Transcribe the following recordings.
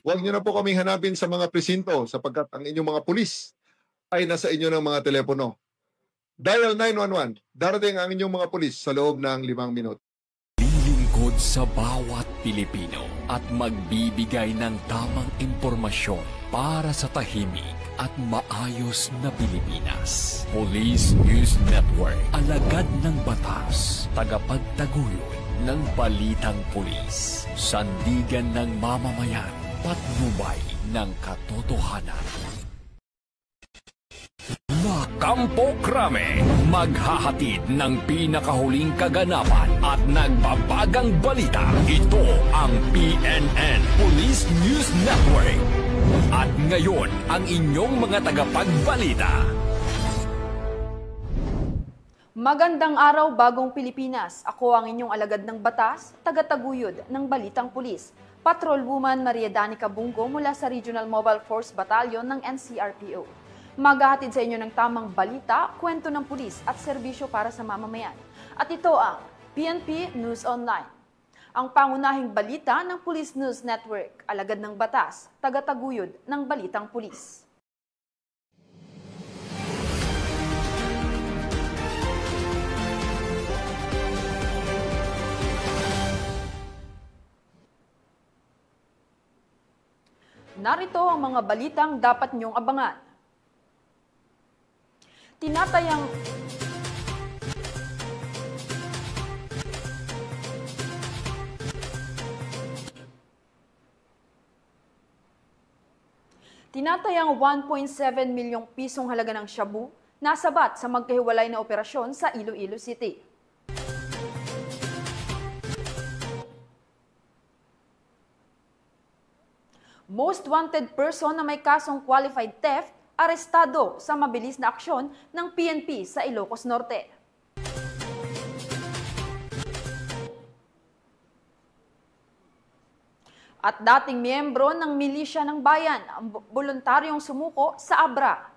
Huwag niyo na po kaming hanapin sa mga presinto sapagkat ang inyong mga pulis ay nasa inyo ng mga telepono. Dial 911. Darating ang inyong mga pulis sa loob ng 5 minuto. Lilingkod sa bawat Pilipino at magbibigay ng tamang impormasyon para sa tahimik at maayos na Pilipinas. Police News Network, alagad ng batas, tagapagtaguyod ng balitang pulis, sandigan ng mamamayan, patnubay ng katotohanan. La Campo Crame, maghahatid ng pinakahuling kaganapan at nagbabagang balita. Ito ang PNN Police News Network. At ngayon, ang inyong mga tagapagbalita. Magandang araw, bagong Pilipinas. Ako ang inyong alagad ng batas, tagataguyod ng Balitang Pulis. Patrolwoman Maria Danica Bungo mula sa Regional Mobile Force Battalion ng NCRPO. Maghahatid sa inyo ng tamang balita, kwento ng pulis at serbisyo para sa mamamayan. At ito ang PNP News Online. Ang pangunahing balita ng Police News Network, alagad ng batas, tagataguyod ng Balitang Pulis. Narito ang mga balitang dapat niyong abangan. Tinatayang Tinatayang 1.7 milyong pisong halaga ng shabu nasabat sa magkahiwalay na operasyon sa Iloilo City. Most wanted person na may kasong qualified theft, arestado sa mabilis na aksyon ng PNP sa Ilocos Norte. At dating miyembro ng milisya ng bayan, ang voluntaryong sumuko sa Abra.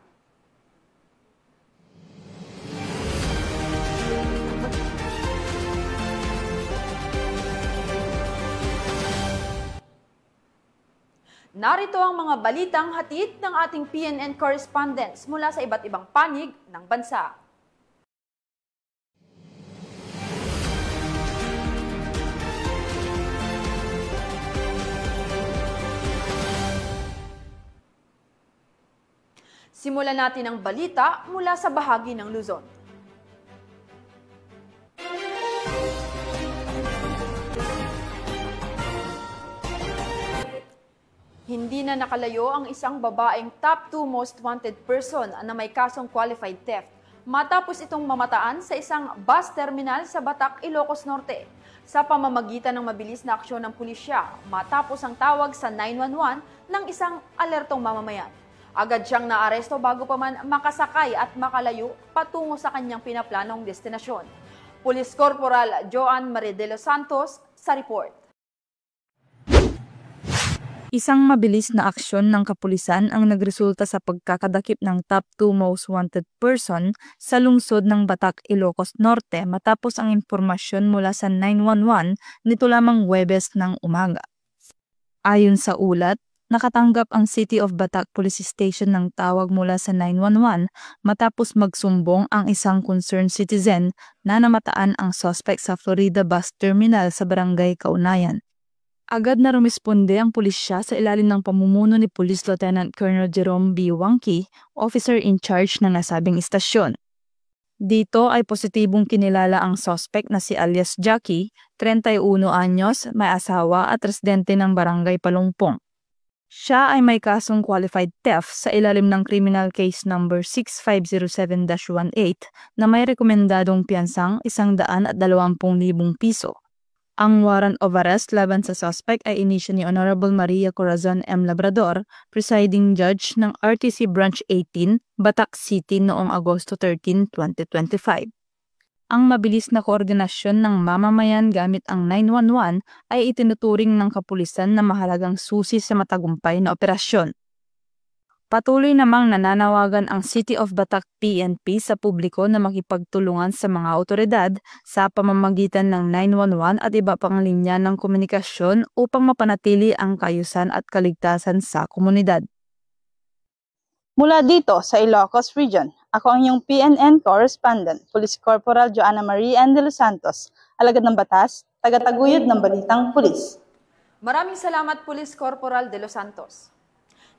Narito ang mga balitang hatid ng ating PNN correspondents mula sa iba't ibang panig ng bansa. Simulan natin ang balita mula sa bahagi ng Luzon. Hindi na nakalayo ang isang babaeng top 2 most wanted person na may kasong qualified theft matapos itong mamataan sa isang bus terminal sa Batak, Ilocos Norte sa pamamagitan ng mabilis na aksyon ng pulisya matapos ang tawag sa 911 ng isang alertong mamamayan. Agad siyang naaresto bago pa man makasakay at makalayo patungo sa kanyang pinaplanong destinasyon. Police Corporal Joan Marie de los Santos sa report. Isang mabilis na aksyon ng kapulisan ang nagresulta sa pagkakadakip ng top 2 most wanted person sa lungsod ng Batak, Ilocos Norte matapos ang impormasyon mula sa 911 nito lamang Huwebes ng umaga. Ayon sa ulat, nakatanggap ang City of Batak Police Station ng tawag mula sa 911 matapos magsumbong ang isang concerned citizen na namataan ang suspect sa Florida Bus Terminal sa Barangay Kaunayan. Agad na rumisponde ang pulisya sa ilalim ng pamumuno ni Police Lieutenant Colonel Jerome B. Wangki, officer in charge ng nasabing istasyon. Dito ay positibong kinilala ang suspect na si alias Jackie, 31 anyos, may asawa at residente ng Barangay Palungpong. Siya ay may kasong qualified theft sa ilalim ng criminal case number 6507-18 na may rekomendadong piyansang 120,000 piso. Ang warrant of arrest laban sa suspect ay inisyu ni Honorable Maria Corazon M. Labrador, presiding judge ng RTC Branch 18, Batak City noong Agosto 13, 2025. Ang mabilis na koordinasyon ng mamamayan gamit ang 911 ay itinuturing ng kapulisan na mahalagang susi sa matagumpay na operasyon. Patuloy namang nananawagan ang City of Batak PNP sa publiko na makipagtulungan sa mga awtoridad sa pamamagitan ng 911 at iba pang linya ng komunikasyon upang mapanatili ang kaayusan at kaligtasan sa komunidad. Mula dito sa Ilocos Region, ako ang iyong PNN correspondent, Police Corporal Joanna Marie N. De Los Santos, alagad ng batas, tagataguyod ng Balitang Pulis. Maraming salamat, Police Corporal De Los Santos.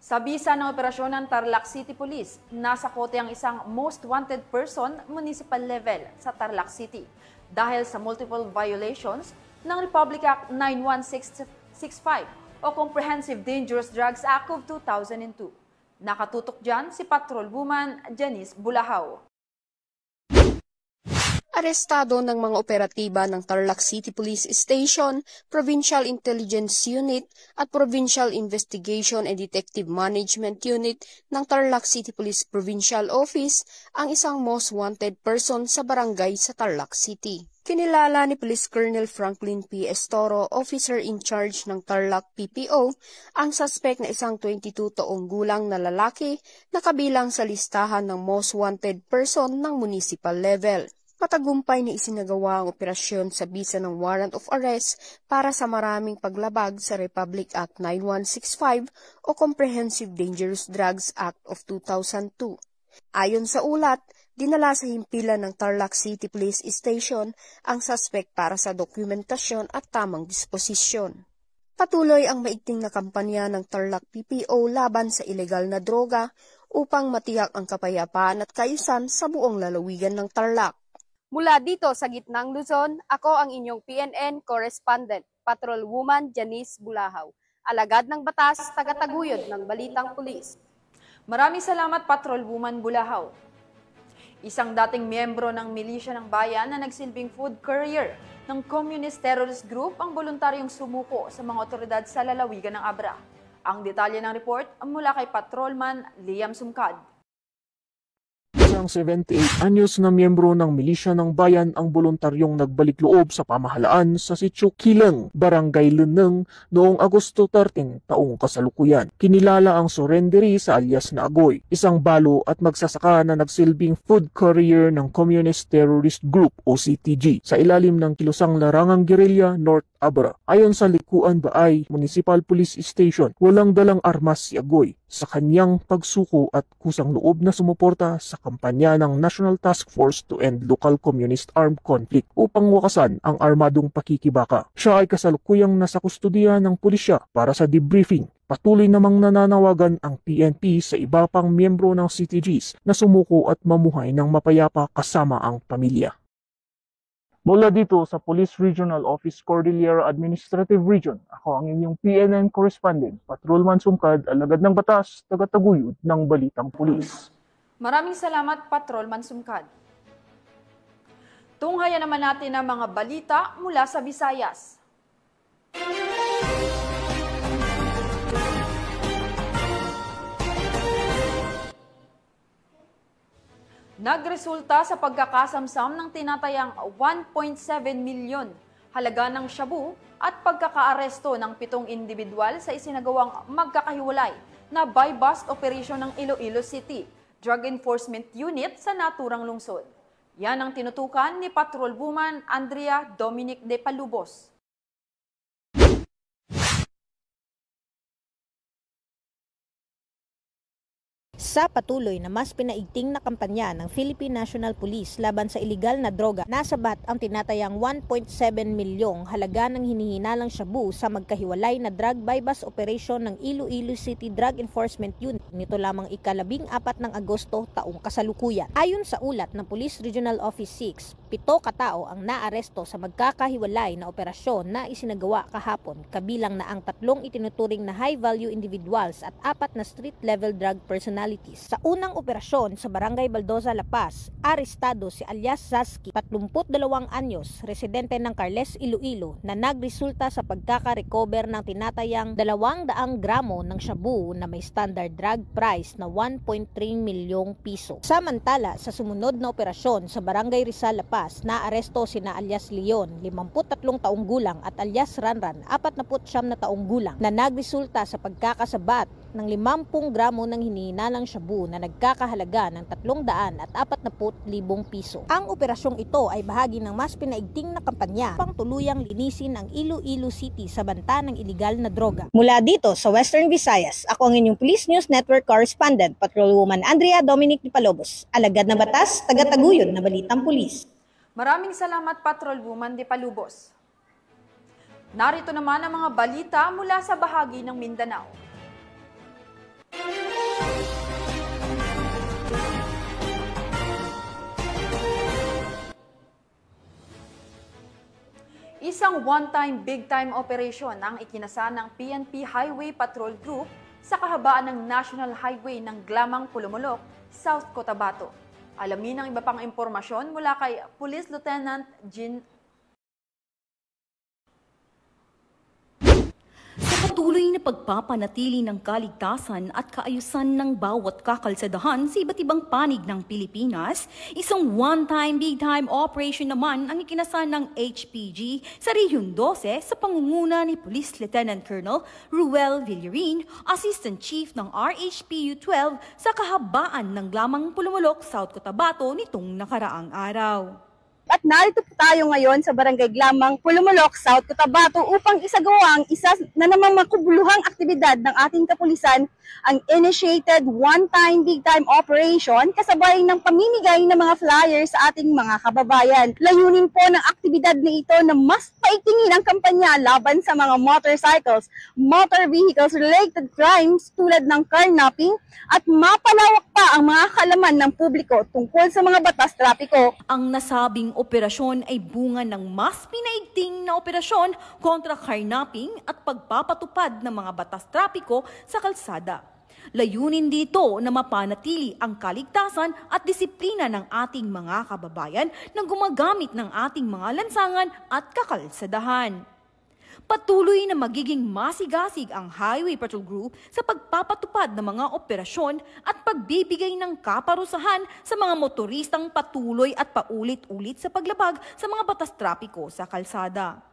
Sa bisa ng operasyon ng Tarlac City Police, nasa kote ang isang most wanted person municipal level sa Tarlac City dahil sa multiple violations ng Republic Act 91665 o Comprehensive Dangerous Drugs Act of 2002. Nakatutok dyan si Patrol Woman Janice Bulahaw. Arestado ng mga operatiba ng Tarlac City Police Station, Provincial Intelligence Unit at Provincial Investigation and Detective Management Unit ng Tarlac City Police Provincial Office ang isang most wanted person sa barangay sa Tarlac City. Kinilala ni Police Colonel Franklin P. Estoro, officer in charge ng Tarlac PPO, ang suspect na isang 22 taong gulang na lalaki na kabilang sa listahan ng most wanted person ng municipal level. Matagumpay na isinagawa ang operasyon sa bisa ng warrant of arrest para sa maraming paglabag sa Republic Act 9165 o Comprehensive Dangerous Drugs Act of 2002. Ayon sa ulat, dinala sa himpilan ng Tarlac City Police Station ang suspect para sa dokumentasyon at tamang disposisyon. Patuloy ang maigting na kampanya ng Tarlac PPO laban sa ilegal na droga upang matiyak ang kapayapaan at kaayusan sa buong lalawigan ng Tarlac. Mula dito sa gitnang Luzon, ako ang inyong PNN correspondent, Patrol Woman Janice Bulahaw, alagad ng batas, tagataguyod ng Balitang Pulis. Maraming salamat, Patrol Woman Bulahaw. Isang dating miyembro ng milisya ng bayan na nagsilbing food courier ng Communist Terrorist Group ang voluntaryong sumuko sa mga otoridad sa lalawigan ng Abra. Ang detalye ng report mula kay Patrolman Liam Sumcad. Isang 78 anyos na miyembro ng milisya ng bayan ang voluntaryong nagbalik loob sa pamahalaan sa Sitio Kileng, Barangay Luneng noong Agosto 13 taong kasalukuyan. Kinilala ang surrenderi sa alias na Agoy, isang balo at magsasaka na nagsilbing food courier ng Communist Terrorist Group o CTG sa ilalim ng kilusang larangang gerilya North Abra. Ayon sa Likuan Baay Municipal Police Station, walang dalang armas si Agoy sa kanyang pagsuko at kusang loob na sumuporta sa kampanya ng National Task Force to End Local Communist Armed Conflict upang wakasan ang armadong pakikibaka. Siya ay kasalukuyang nasa kustodiya ng pulisya para sa debriefing. Patuloy namang nananawagan ang PNP sa iba pang miyembro ng CTGs na sumuko at mamuhay ng mapayapa kasama ang pamilya. Mula dito sa Police Regional Office Cordillera Administrative Region, ako ang inyong PNN correspondent, Patrolman Sumcad, alagad ng batas, tagataguyod ng Balitang Pulis. Maraming salamat, Patrolman Sumcad. Tunghayan naman natin ang mga balita mula sa Visayas. Nagresulta sa pagkakasamsam ng tinatayang 1.7 milyon halaga ng shabu at pagkakaaresto ng 7 individual sa isinagawang magkakahiwalay na buy-bust operation ng Iloilo City Drug Enforcement Unit sa naturang lungsod. Yan ang tinutukan ni Patrol Woman Andrea Dominic de Palubos. Sa patuloy na mas pinaigting na kampanya ng Philippine National Police laban sa iligal na droga, nasabat ang tinatayang 1.7 milyong halaga ng hinihinalang shabu sa magkahiwalay na drug buy-bust operation ng Iloilo City Drug Enforcement Unit nito lamang ika-14 ng Agosto taong kasalukuyan. Ayon sa ulat ng Police Regional Office 6, 7 katao ang naaresto sa magkakahiwalay na operasyon na isinagawa kahapon, kabilang na ang 3 itinuturing na high-value individuals at 4 na street-level drug personalities. Sa unang operasyon sa Barangay Baldoza, La Paz, arestado si alias Saski, 42 anyos, residente ng Carles, Iloilo, na nagresulta sa pagkaka-recover ng tinatayang 200 gramo ng shabu na may standard drug price na 1.3 milyong piso. Samantala, sa sumunod na operasyon sa Barangay Rizal, La Paz, naaresto sina alias Leon, 53 taong gulang, at alias Ranran, 49 na taong gulang, na nagresulta sa pagkakasabat ng 50 gramo ng hinihinalang shabu na nagkakahalaga ng 340,000 piso. Ang operasyong ito ay bahagi ng mas pinaigting na kampanya pang tuluyang linisin ang Iloilo City sa banta ng iligal na droga. Mula dito sa Western Visayas, ako ang inyong Police News Network Correspondent, Patrolwoman Andrea Dominic Dipalobos. Alagad ng batas, tagataguyod na balitang pulis. Maraming salamat, Patrolwoman Dipalobos. Narito naman ang mga balita mula sa bahagi ng Mindanao. Isang one-time, big-time operation ang ikinasa ng PNP Highway Patrol Group sa kahabaan ng National Highway ng Glamang Pulumulok, South Cotabato. Alamin ang iba pang impormasyon mula kay Police Lieutenant Jean. Sa patuloy na pagpapanatili ng kaligtasan at kaayusan ng bawat kakalsadahan sa iba't ibang panig ng Pilipinas, isang one-time, big-time operation naman ang ikinasa ng HPG sa Rehiyon 12 sa pangunguna ni Police Lieutenant Colonel Ruel Villarin, Assistant Chief ng RHPU 12 sa kahabaan ng Glamang Pulumulok, South Cotabato nitong nakaraang araw. At narito po tayo ngayon sa Barangay Glamang, Pulumulok, South Cotabato upang isagawa ang isa na namang makubuluhang aktibidad ng ating kapulisan, ang initiated one-time, big-time operation kasabay ng pamimigay ng mga flyers sa ating mga kababayan. Layunin po ng aktibidad na ito na mas paigtingin ang kampanya laban sa mga motorcycles, motor vehicles-related crimes tulad ng carnapping at mapalawak pa ang mga kaalaman ng publiko tungkol sa mga batas trapiko. Ang nasabing operasyon ay bunga ng mas pinaigting na operasyon kontra carnapping at pagpapatupad ng mga batas trapiko sa kalsada. Layunin dito na mapanatili ang kaligtasan at disiplina ng ating mga kababayan na gumagamit ng ating mga lansangan at kakalsadahan. Patuloy na magiging masigasig ang Highway Patrol Group sa pagpapatupad ng mga operasyon at pagbibigay ng kaparusahan sa mga motoristang patuloy at paulit-ulit sa paglabag sa mga batas trapiko sa kalsada.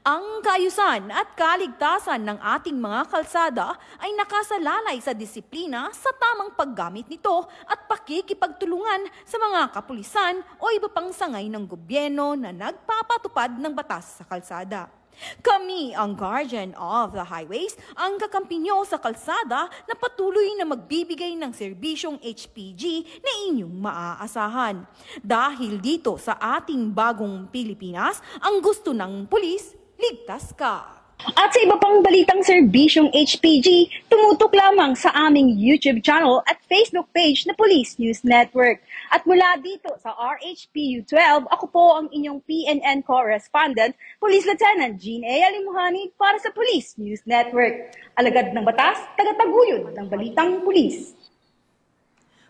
Ang kaayusan at kaligtasan ng ating mga kalsada ay nakasalalay sa disiplina sa tamang paggamit nito at pakikipagtulungan sa mga kapulisan o iba pang sangay ng gobyerno na nagpapatupad ng batas sa kalsada. Kami ang guardian of the highways, ang kakampi nyo sa kalsada na patuloy na magbibigay ng serbisyong HPG na inyong maaasahan. Dahil dito sa ating bagong Pilipinas, ang gusto ng pulis, ligtas ka. At sa iba pang balitang serbisyong HPG, tumutok lamang sa aming YouTube channel at Facebook page na Police News Network. At mula dito sa RHPU 12, ako po ang inyong PNN correspondent, Police Lieutenant Jean A. Alimuhani para sa Police News Network. Alagad ng batas, tagataguyod ng balitang pulis.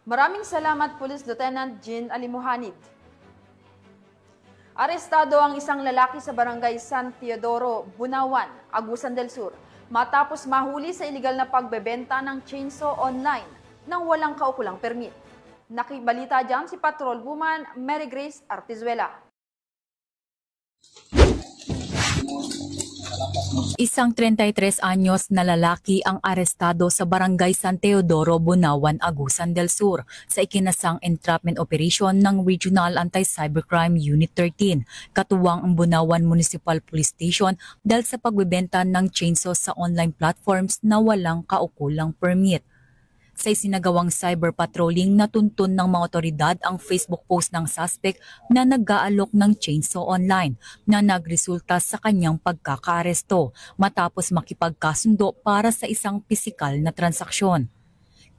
Maraming salamat, Police Lieutenant Jean Alimuhanid. Arestado ang isang lalaki sa Barangay San Teodoro, Bunawan, Agusan del Sur, matapos mahuli sa iligal na pagbebenta ng chainsaw online nang walang kaukulang permit. Nakibalita dyan si Patrolwoman Mary Grace Artizuela. Isang 33 anyos na lalaki ang arestado sa Barangay San Teodoro, Bunawan, Agusan del Sur sa ikinasang entrapment operation ng Regional Anti-Cybercrime Unit 13, katuwang ang Bunawan Municipal Police Station dahil sa pagbebenta ng chainsaw sa online platforms na walang kaukulang permit. Sa isinagawang cyber patrolling, natuntun ng mga otoridad ang Facebook post ng suspect na nag-aalok ng chainsaw online na nagresulta sa kanyang pagkakaaresto matapos makipagkasundo para sa isang pisikal na transaksyon.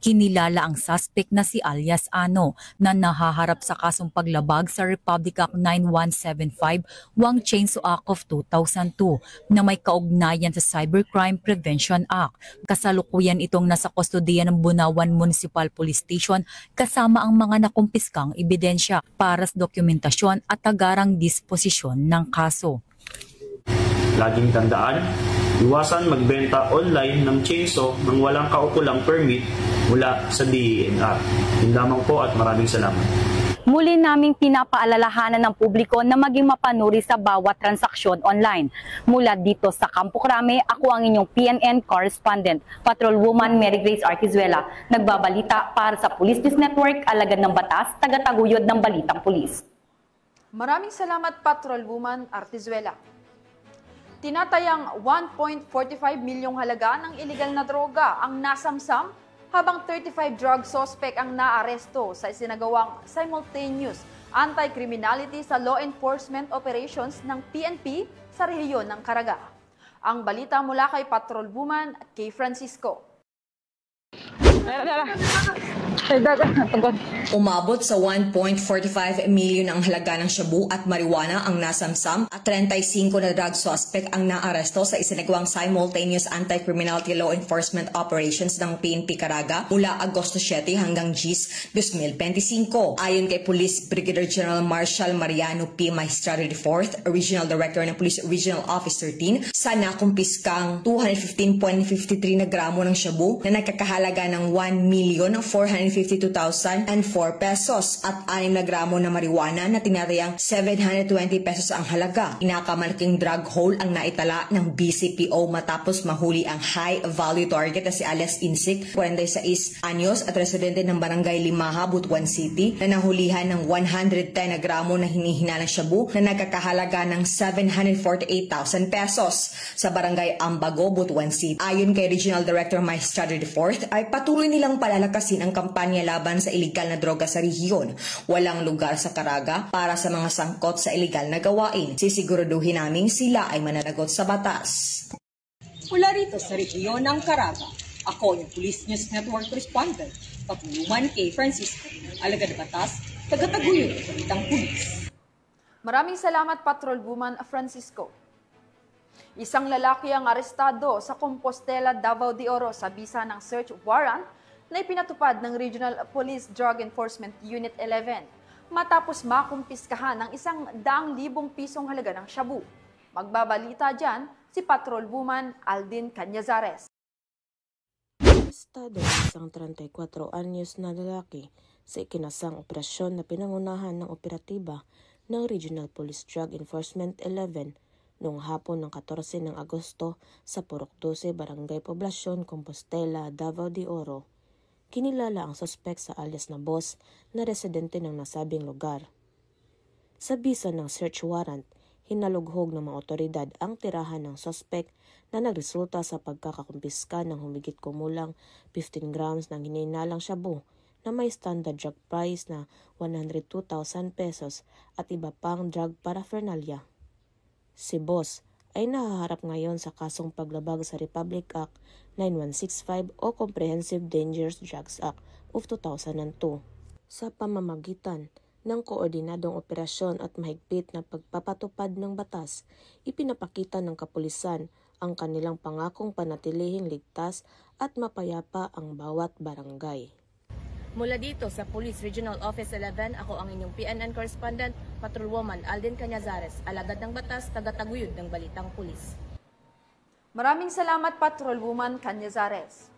Kinilala ang suspect na si alias Ano na nahaharap sa kasong paglabag sa Republic Act 9175 Wang Chainsaw Act of 2002 na may kaugnayan sa Cybercrime Prevention Act. Kasalukuyan itong nasa kustodiya ng Bunawan Municipal Police Station kasama ang mga nakumpiskang ebidensya para sa dokumentasyon at agarang disposisyon ng kaso. Laging tandaan, iwasan magbenta online ng chainsaw nang walang kaukulang permit mula sa DENR. Yun lamang po at maraming salamat. Muli naming pinapaalalahanan ng publiko na maging mapanuri sa bawat transaksyon online. Mula dito sa Campo Crame, ako ang inyong PNN correspondent, Patrolwoman Mary Grace Arquizuela, nagbabalita para sa Police News Network, alagad ng batas, tagataguyod ng balitang pulis. Maraming salamat, Patrolwoman Arquizuela. Tinatayang 1.45 milyong halaga ng iligal na droga ang nasamsam, habang 35 drug suspect ang naaresto sa isinagawang simultaneous anti-criminality sa law enforcement operations ng PNP sa rehiyon ng Caraga. Ang balita mula kay Patrolwoman Kay Francisco. Umabot sa 1.45 million ang halaga ng shabu at marijuana ang nasamsam at 35 na drug suspect ang naaresto sa isinagawang simultaneous anti-criminality law enforcement operations ng PNP Caraga mula Agosto 7 hanggang GIS 2025. Ayon kay Police Brigadier General Marshal Mariano P. Maestrado IV, Regional Director ng Police Regional Office 13, sa nakumpiskang 215.53 na gramo ng shabu na nagkakahalaga ng 1,452,004 pesos at 6 na gramo na marijuana na tinatayang 720 pesos ang halaga. Inakamalaking drug haul ang naitala ng BCPO matapos mahuli ang high-value target na si alias Insik, 46 anyos at residente ng Barangay Limaha, Butuan City, na nahulihan ng 110 na gramo na hinihinalang shabu na nagkakahalaga ng 748,000 pesos sa Barangay Ambago, Butuan City. Ayon kay Regional Director Maestrado IV, ay patuloy nilang palalakasin ang kampanya laban sa iligal na droga sa rehiyon. Walang lugar sa Caraga para sa mga sangkot sa iligal na gawain. Sisiguraduhin namin sila ay mananagot sa batas. Mula rito sa rehiyon ng Caraga, ako yung Police News Network Correspondent, Patrolwoman Kay Francisco, alagad ng batas, tagataguyod ng balitang pulis. Maraming salamat, Patrolwoman Francisco. Isang lalaki ang arestado sa Compostela, Davao de Oro sa bisa ng search warrant na ipinatupad ng Regional Police Drug Enforcement Unit 11 matapos makumpiskahan ng 100,000 pisong halaga ng shabu. Magbabalita dyan si Patrolwoman Aldin Canyazares. Arestado ang isang 34 anyos na lalaki sa ikinasang operasyon na pinangunahan ng operatiba ng Regional Police Drug Enforcement 11 noong hapon ng 14 ng Agosto sa Purok 12, Barangay Poblacion, Compostela, Davao de Oro. Kinilala ang suspek sa alias na Boss na residente ng nasabing lugar. Sa bisa ng search warrant, hinalughog ng mga otoridad ang tirahan ng suspek na nagresulta sa pagkakakumpiska ng humigit kumulang 15 grams ng hinihinalang shabu na may standard drug price na 102,000 pesos at iba pang drug paraphernalia. Si Boss ay nahaharap ngayon sa kasong paglabag sa Republic Act 9165 o Comprehensive Dangerous Drugs Act of 2002. Sa pamamagitan ng koordinadong operasyon at mahigpit na pagpapatupad ng batas, ipinapakita ng kapulisan ang kanilang pangakong panatilihing ligtas at mapayapa ang bawat barangay. Mula dito sa Police Regional Office 11, ako ang inyong PNN Correspondent, Patrolwoman Aldin Canyazares, alagad ng batas, tagataguyod ng balitang pulis. Maraming salamat, Patrolwoman Canyazares.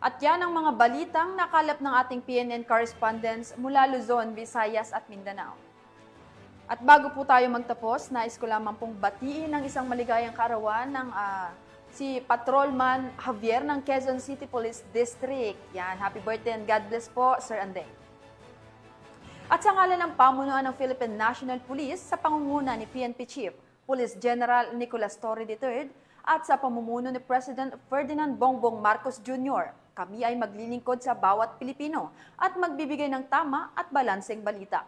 At yan ang mga balitang nakalap ng ating PNN correspondents mula Luzon, Visayas at Mindanao. At bago po tayo magtapos, nais ko lamang pong batiin ng isang maligayang kaarawan ng si Patrolman Javier ng Quezon City Police District. Yan, happy birthday and God bless po, Sir Andeng. At sa ngalan ng pamunuan ng Philippine National Police sa pangunguna ni PNP Chief Police General Nicolas Torre III at sa pamumuno ni President Ferdinand Bongbong Marcos Jr., kami ay maglilingkod sa bawat Pilipino at magbibigay ng tama at balanseng balita.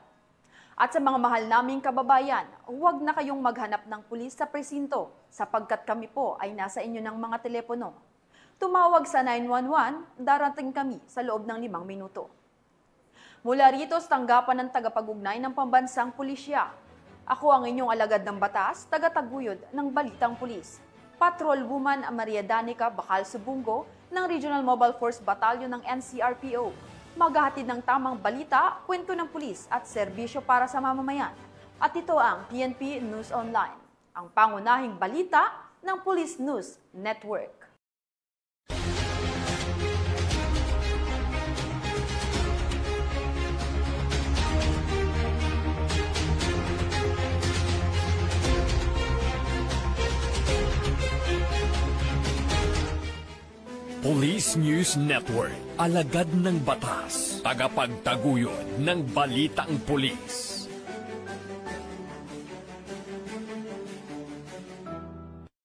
At sa mga mahal naming kababayan, huwag na kayong maghanap ng pulis sa presinto sapagkat kami po ay nasa inyo ng mga telepono. Tumawag sa 911, darating kami sa loob ng 5 minuto. Mula rito sa tanggapan ng tagapag-ugnay ng pambansang pulisya, ako ang inyong alagad ng batas, tagataguyod ng balitang pulis. Patrolwoman Maria Danica Bacal Subungo ng Regional Mobile Force Battalion ng NCRPO. Maghahatid ng tamang balita, kwento ng pulis at serbisyo para sa mamamayan. At ito ang PNP News Online, ang pangunahing balita ng Police News Network. Police News Network, alagad ng batas, tagapagtaguyod ng balitang pulis.